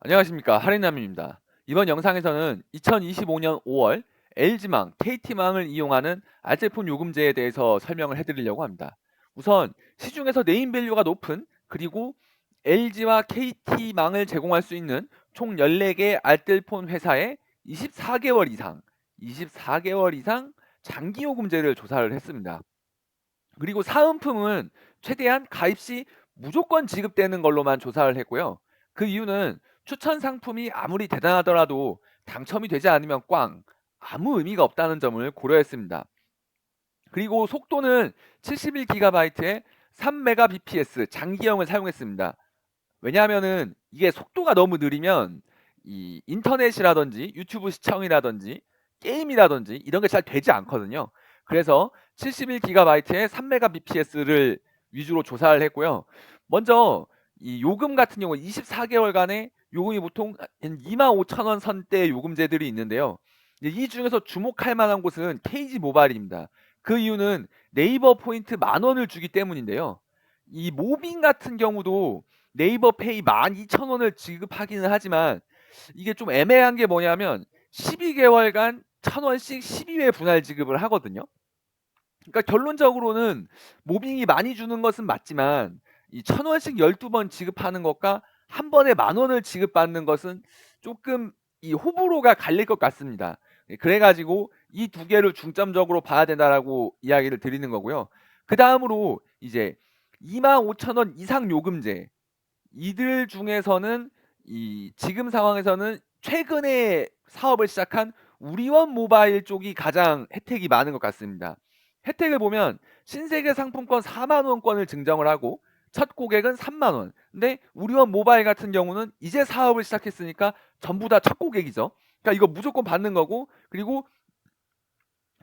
안녕하십니까, 할인남입니다. 이번 영상에서는 2025년 5월 LG망, KT망을 이용하는 알뜰폰 요금제에 대해서 설명을 해드리려고 합니다. 우선 시중에서 네임밸류가 높은, 그리고 LG와 KT망을 제공할 수 있는 총 14개 알뜰폰 회사에 24개월 이상 장기 요금제를 조사를 했습니다. 그리고 사은품은 최대한 가입 시 무조건 지급되는 걸로만 조사를 했고요. 그 이유는 추천 상품이 아무리 대단하더라도 당첨이 되지 않으면 꽝, 아무 의미가 없다는 점을 고려했습니다. 그리고 속도는 71GB에 3Mbps 장기형을 사용했습니다. 왜냐하면은 이게 속도가 너무 느리면 이 인터넷이라든지 유튜브 시청이라든지 게임이라든지 이런 게 잘 되지 않거든요. 그래서 71GB에 3Mbps를 위주로 조사를 했고요. 먼저 이 요금 같은 경우 24개월간의 요금이 보통 한 25,000원 선대 요금제들이 있는데요. 이 중에서 주목할 만한 곳은 KG 모바일입니다. 그 이유는 네이버 포인트 10,000원을 주기 때문인데요. 이 모빙 같은 경우도 네이버 페이 12,000원을 지급하기는 하지만 이게 좀 애매한 게 뭐냐면 12개월간 1,000원씩 12회 분할 지급을 하거든요. 그러니까 결론적으로는 모빙이 많이 주는 것은 맞지만 이 1,000원씩 12번 지급하는 것과 한 번에 10,000원을 지급받는 것은 조금 이 호불호가 갈릴 것 같습니다. 그래 가지고 이 두 개를 중점적으로 봐야 된다라고 이야기를 드리는 거고요. 그다음으로 이제 25,000원 이상 요금제, 이들 중에서는 이 지금 상황에서는 최근에 사업을 시작한 우리원 모바일 쪽이 가장 혜택이 많은 것 같습니다. 혜택을 보면 신세계 상품권 4만 원권을 증정을 하고 첫 고객은 3만 원. 근데 우리원 모바일 같은 경우는 이제 사업을 시작했으니까 전부 다 첫 고객이죠. 그러니까 이거 무조건 받는 거고, 그리고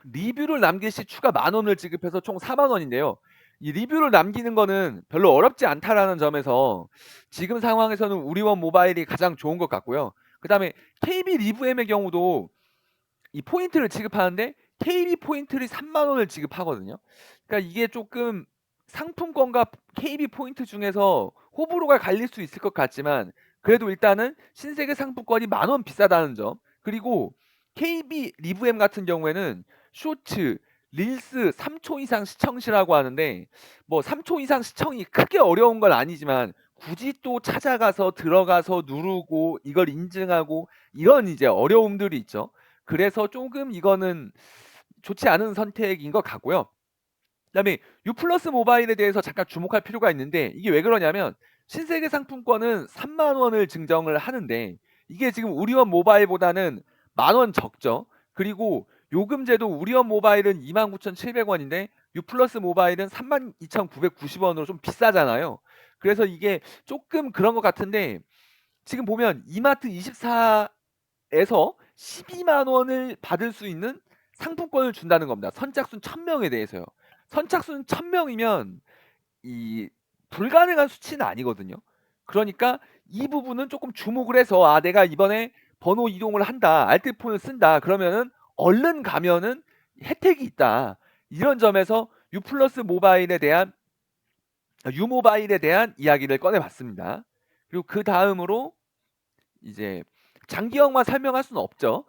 리뷰를 남길 시 추가 10,000원을 지급해서 총 4만 원인데요. 이 리뷰를 남기는 거는 별로 어렵지 않다라는 점에서 지금 상황에서는 우리원 모바일이 가장 좋은 것 같고요. 그다음에 KB 리브엠의 경우도 이 포인트를 지급하는데 KB 포인트를 3만 원을 지급하거든요. 그러니까 이게 조금 상품권과 KB 포인트 중에서 호불호가 갈릴 수 있을 것 같지만 그래도 일단은 신세계 상품권이 10,000원 비싸다는 점, 그리고 KB 리브엠 같은 경우에는 쇼츠, 릴스 3초 이상 시청시라고 하는데 뭐 3초 이상 시청이 크게 어려운 건 아니지만 굳이 또 찾아가서 들어가서 누르고 이걸 인증하고 이런 이제 어려움들이 있죠. 그래서 조금 이거는 좋지 않은 선택인 것 같고요. 그다음에 U+ 모바일에 대해서 잠깐 주목할 필요가 있는데 이게 왜 그러냐면 신세계 상품권은 3만 원을 증정을 하는데 이게 지금 우리원 모바일보다는 10,000원 적죠. 그리고 요금제도 우리원 모바일은 29,700원인데 U+ 모바일은 32,990원으로 좀 비싸잖아요. 그래서 이게 조금 그런 것 같은데 지금 보면 이마트 24에서 12만 원을 받을 수 있는 상품권을 준다는 겁니다. 선착순 1,000명에 대해서요. 선착순 1,000명이면 이 불가능한 수치는 아니거든요. 그러니까 이 부분은 조금 주목을 해서 '아 내가 이번에 번호 이동을 한다. 알뜰폰을 쓴다.' 그러면은 얼른 가면은 혜택이 있다. 이런 점에서 모바일에 대한 유모바일에 대한 이야기를 꺼내 봤습니다. 그리고 그다음으로 이제 장기형만 설명할 수는 없죠.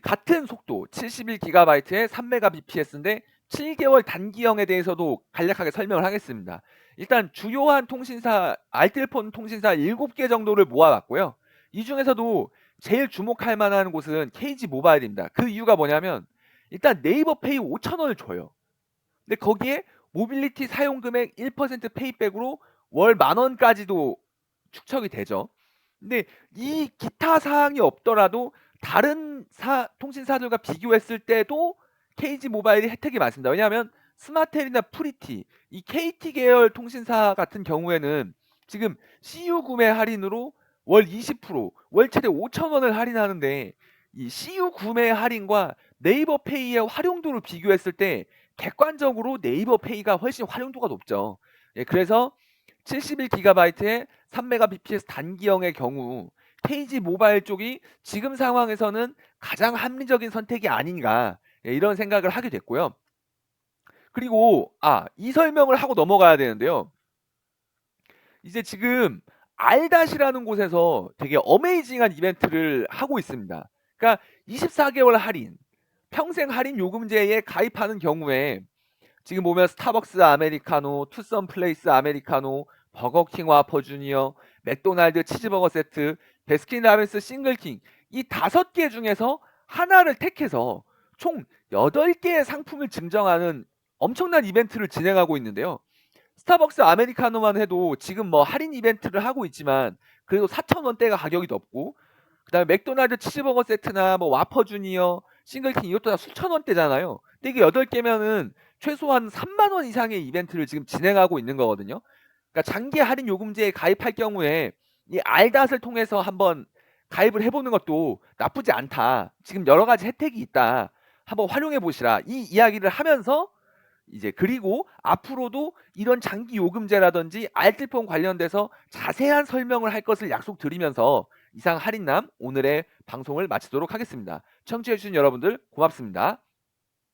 같은 속도 71GB에 3Mbps인데 7개월 단기형에 대해서도 간략하게 설명을 하겠습니다. 일단 주요한 통신사, 알뜰폰 통신사 7개 정도를 모아봤고요. 이 중에서도 제일 주목할 만한 곳은 KG 모바일입니다. 그 이유가 뭐냐면 일단 네이버 페이 5,000원을 줘요. 근데 거기에 모빌리티 사용 금액 1% 페이백으로 월 10,000원까지도 축척이 되죠. 근데 이 기타 사항이 없더라도 다른 통신사들과 비교했을 때도 KG 모바일이 혜택이 많습니다. 왜냐하면 스마텔이나 프리티, 이 KT 계열 통신사 같은 경우에는 지금 CU 구매 할인으로 월 20%, 월 최대 5,000원을 할인하는데 이 CU 구매 할인과 네이버 페이의 활용도를 비교했을 때 객관적으로 네이버 페이가 훨씬 활용도가 높죠. 예, 그래서 71GB에 3Mbps 단기형의 경우 KG 모바일 쪽이 지금 상황에서는 가장 합리적인 선택이 아닌가, 예, 이런 생각을 하게 됐고요. 그리고 이 설명을 하고 넘어가야 되는데요. 이제 지금 알닷이라는 곳에서 되게 어메이징한 이벤트를 하고 있습니다. 그러니까 24개월 할인, 평생 할인 요금제에 가입하는 경우에 지금 보면 스타벅스 아메리카노, 투썸 플레이스 아메리카노, 버거킹 와퍼 주니어, 맥도날드 치즈버거 세트, 베스킨라빈스 싱글킹 이 5개 중에서 하나를 택해서 총 8개의 상품을 증정하는 엄청난 이벤트를 진행하고 있는데요. 스타벅스 아메리카노만 해도 지금 뭐 할인 이벤트를 하고 있지만 그래도 4,000원대가 가격이 넘고 그다음에 맥도날드 치즈버거 세트나 뭐 와퍼 주니어, 싱글킹 이것도 다 수천 원대잖아요. 근데 이게 8개면은 최소한 3만 원 이상의 이벤트를 지금 진행하고 있는 거거든요. 그러니까 장기 할인 요금제에 가입할 경우에 이 알닷을 통해서 한번 가입을 해 보는 것도 나쁘지 않다. 지금 여러 가지 혜택이 있다. 한번 활용해 보시라. 이 이야기를 하면서 이제 그리고 앞으로도 이런 장기 요금제라든지 알뜰폰 관련돼서 자세한 설명을 할 것을 약속드리면서 이상 할인남 오늘의 방송을 마치도록 하겠습니다. 청취해 주신 여러분들 고맙습니다.